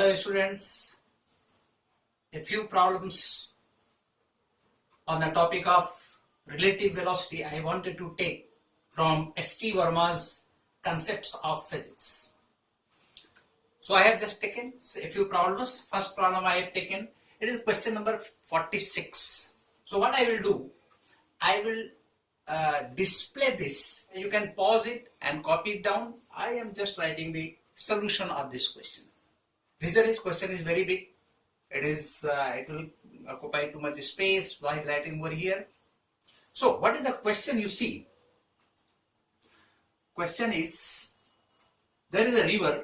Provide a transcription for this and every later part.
Dear students, a few problems on the topic of relative velocity I wanted to take from H.C.Verma's Concepts of Physics. So I have just taken a few problems. First problem I have taken, it is question number 46. So what I will do, I will display this. You can pause it and copy it down. I am just writing the solution of this question. Reason is question is very big. It will occupy too much space while writing over here. So what is the question you see? Question is, there is a river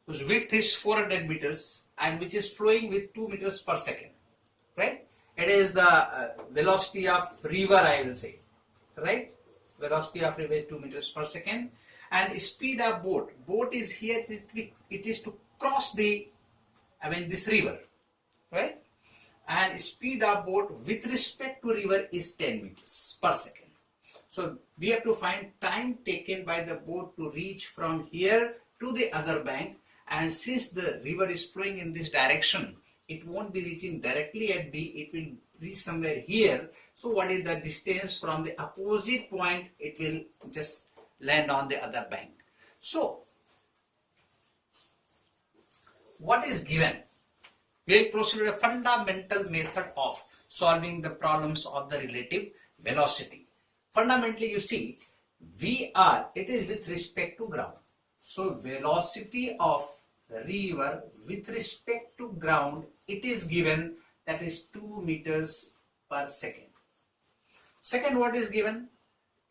whose width is 400 meters and which is flowing with 2 meters per second, right? It is the velocity of river, I will say, right? Velocity of river is 2 meters per second, and speed of boat. Boat is here, it is to cross this river, right? And speed of boat with respect to river is 10 meters per second. So we have to find time taken by the boat to reach from here to the other bank, and since the river is flowing in this direction, it won't be reaching directly at B, it will reach somewhere here. So what is the distance from the opposite point? It will just land on the other bank. So what is given? We will proceed with a fundamental method of solving the problems of the relative velocity. Fundamentally, you see, VR, it is with respect to ground. So velocity of river with respect to ground, it is given, that is 2 meters per second. Second, what is given?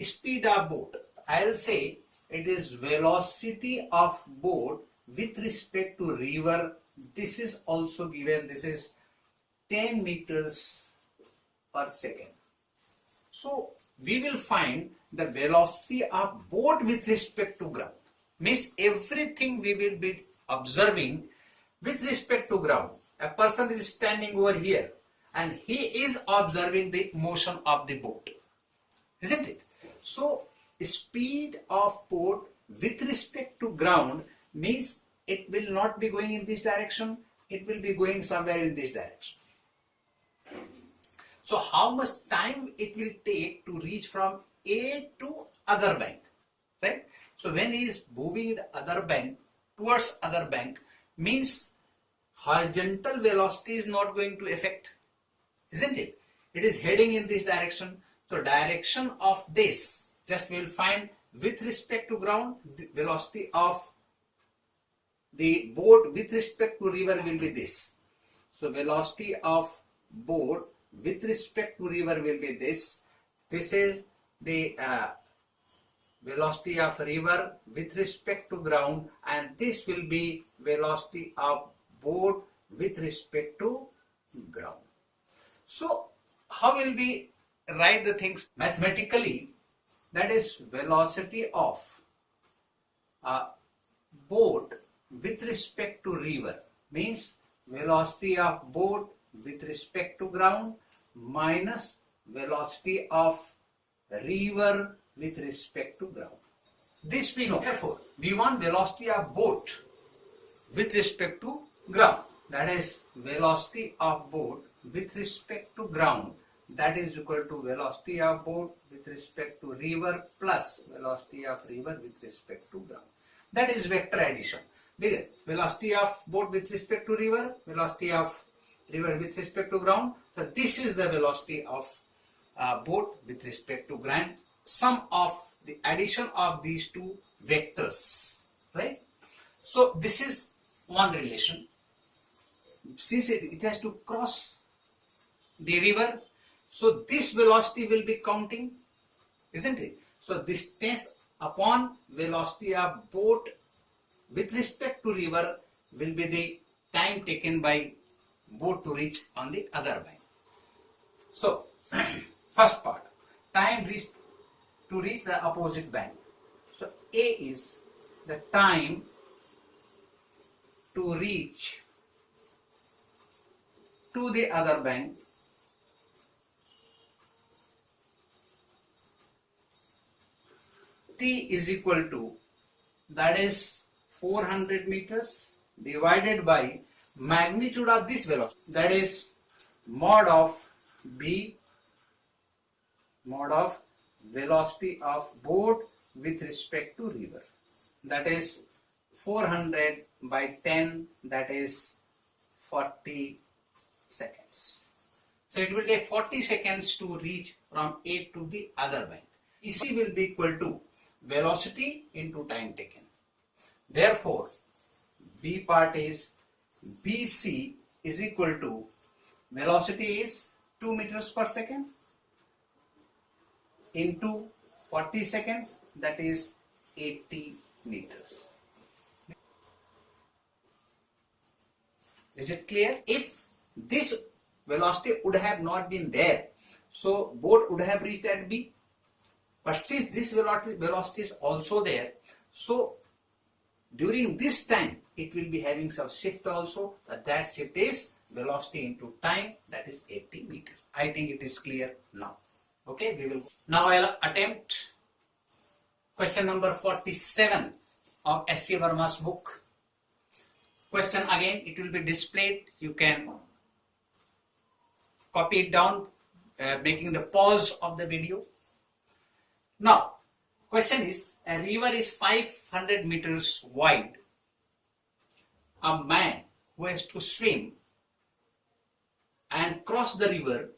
Speed of boat. I will say it is velocity of boat with respect to river. This is also given. This is 10 meters per second. So we will find the velocity of boat with respect to ground. Means everything we will be observing with respect to ground. A person is standing over here and he is observing the motion of the boat, isn't it? So speed of boat with respect to ground means it will not be going in this direction, it will be going somewhere in this direction. So how much time it will take to reach from A to other bank, right? So when he is moving the other bank towards other bank, means horizontal velocity is not going to affect, isn't it? It is heading in this direction. So direction of this, just we will find with respect to ground, the velocity of the boat with respect to river will be this. So velocity of boat with respect to river will be this. This is the velocity of river with respect to ground, and this will be velocity of boat with respect to ground. So how will we write the things mathematically? That is velocity of boat with respect to river means velocity of boat with respect to ground minus velocity of river with respect to ground. This we know. Therefore, we want velocity of boat with respect to ground. That is velocity of boat with respect to ground. That is equal to velocity of boat with respect to river plus velocity of river with respect to ground. That is vector addition. The velocity of boat with respect to river, velocity of river with respect to ground. So this is the velocity of boat with respect to ground. Sum of the addition of these two vectors, right? So this is one relation. Since it has to cross the river, so this velocity will be counting, isn't it? So distance upon velocity of boat with respect to river will be the time taken by boat to reach on the other bank. So first part, time to reach the opposite bank. So A is the time to reach to the other bank. T is equal to, that is 400 meters divided by magnitude of this velocity, that is mod of B, mod of velocity of boat with respect to river, that is 400 by 10, that is 40 seconds. So it will take 40 seconds to reach from A to the other bank. EC will be equal to velocity into time taken. Therefore, B part is BC is equal to velocity is 2 meters per second into 40 seconds, that is 80 meters. Is it clear? If this velocity would have not been there, so boat would have reached at B. But since this velocity is also there, so during this time it will be having some shift also, but that shift is velocity into time, that is 80 meters. I think it is clear now. Okay, we will now I'll attempt question number 47 of H.C.Verma's book. Question again, it will be displayed. You can copy it down, making the pause of the video. Now, question is, a river is 500 meters wide. A man who has to swim and cross the river,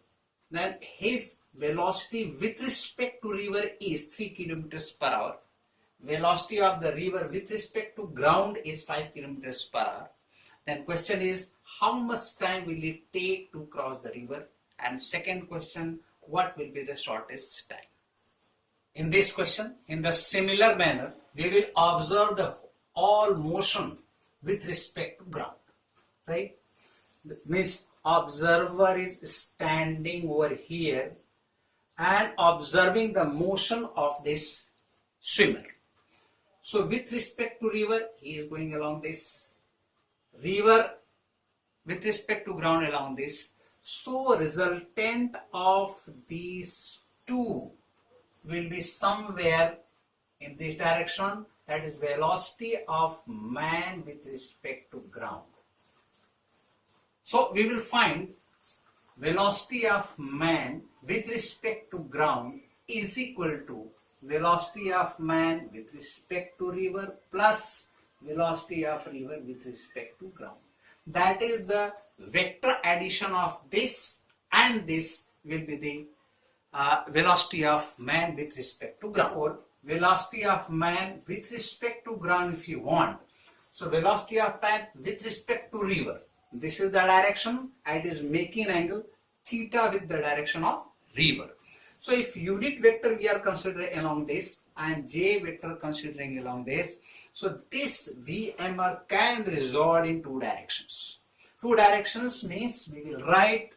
then his velocity with respect to river is 3 kilometers per hour. Velocity of the river with respect to ground is 5 kilometers per hour. Then question is, how much time will it take to cross the river? And second question, what will be the shortest time? In this question, in the similar manner, we will observe the all motion with respect to ground, right? That means observer is standing over here and observing the motion of this swimmer. So with respect to river, he is going along this. River with respect to ground along this. So resultant of these two will be somewhere in this direction, that is velocity of man with respect to ground. So we will find velocity of man with respect to ground is equal to velocity of man with respect to river plus velocity of river with respect to ground. That is the vector addition of this and this will be the velocity of man with respect to ground, or velocity of man with respect to ground if you want. So velocity of man with respect to river, this is the direction and it is making angle theta with the direction of river. So if unit vector we are considering along this and j vector considering along this, so this VMR can be resolved in two directions. Two directions means we will write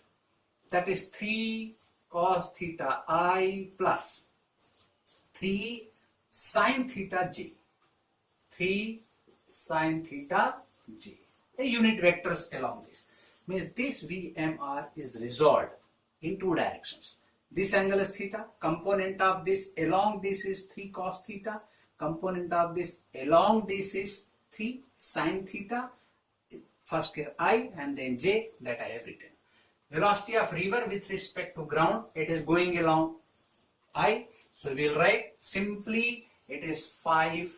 that is 3 cos theta I plus 3 sin theta j. 3 sin theta j. The unit vectors along this. Means this VMR is resolved in two directions. This angle is theta. Component of this along this is 3 cos theta. Component of this along this is 3 sin theta. First is I and then j, that I have written. Velocity of river with respect to ground, it is going along I. So we will write simply it is 5I.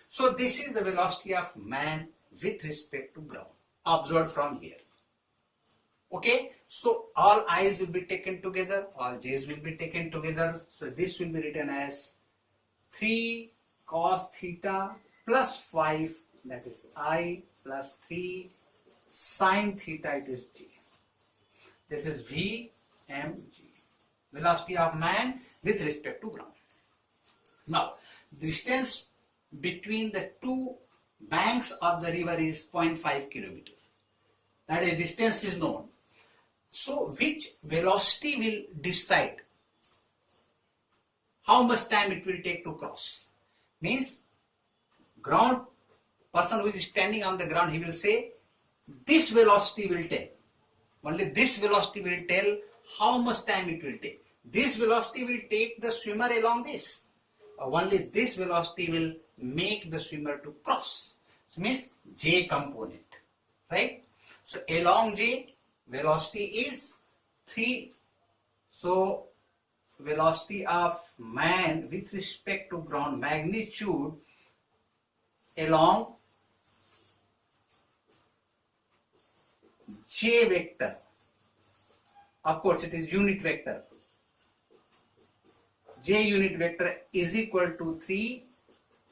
So this is the velocity of man with respect to ground observed from here. Okay, so all i's will be taken together, all j's will be taken together. So this will be written as 3 cos theta plus 5, that is I, plus 3 sin theta, it is j. This is VMG, velocity of man with respect to ground. Now, distance between the two banks of the river is 0.5 kilometer. That is, distance is known. So, which velocity will decide how much time it will take to cross? Means, ground person who is standing on the ground, he will say, this velocity will tell. Only this velocity will tell how much time it will take. This velocity will take the swimmer along this. Only this velocity will make the swimmer to cross. So means J component, right? So along J, velocity is 3. So velocity of man with respect to ground, magnitude along J vector. Of course, it is unit vector. J unit vector is equal to 3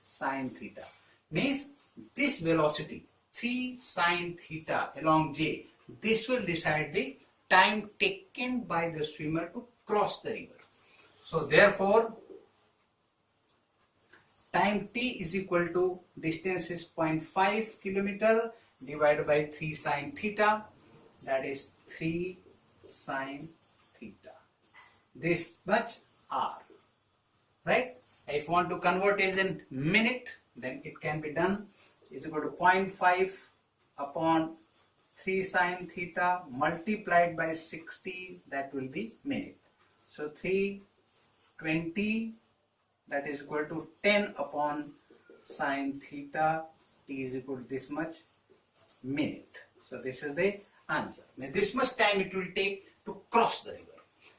sine theta. Means this velocity 3 sine theta along J, this will decide the time taken by the swimmer to cross the river. So therefore, time t is equal to, distance is 0.5 kilometer divided by 3 sine theta, that is 3 sine theta. This much r, right? If you want to convert it in minute, then it can be done. Is equal to 0.5 upon 3 sine theta multiplied by 60, that will be minute. So 320, that is equal to 10 upon sine theta, t is equal to this much minute. So this is the answer. Now this much time it will take to cross the river.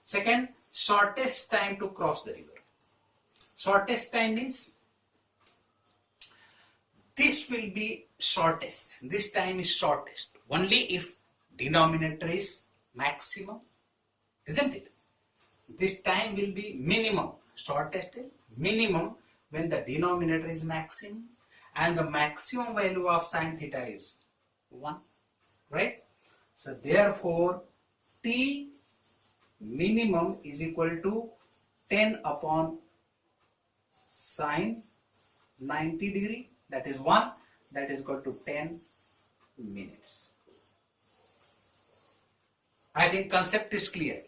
Second, shortest time to cross the river. Shortest time means this will be shortest. This time is shortest only if denominator is maximum, isn't it? This time will be minimum. Shortest is minimum when the denominator is maximum and the maximum value of sine theta is 1, right? So therefore t minimum is equal to 10 upon sine 90 degree, that is 1, that is equal to 10 minutes. I think concept is clear.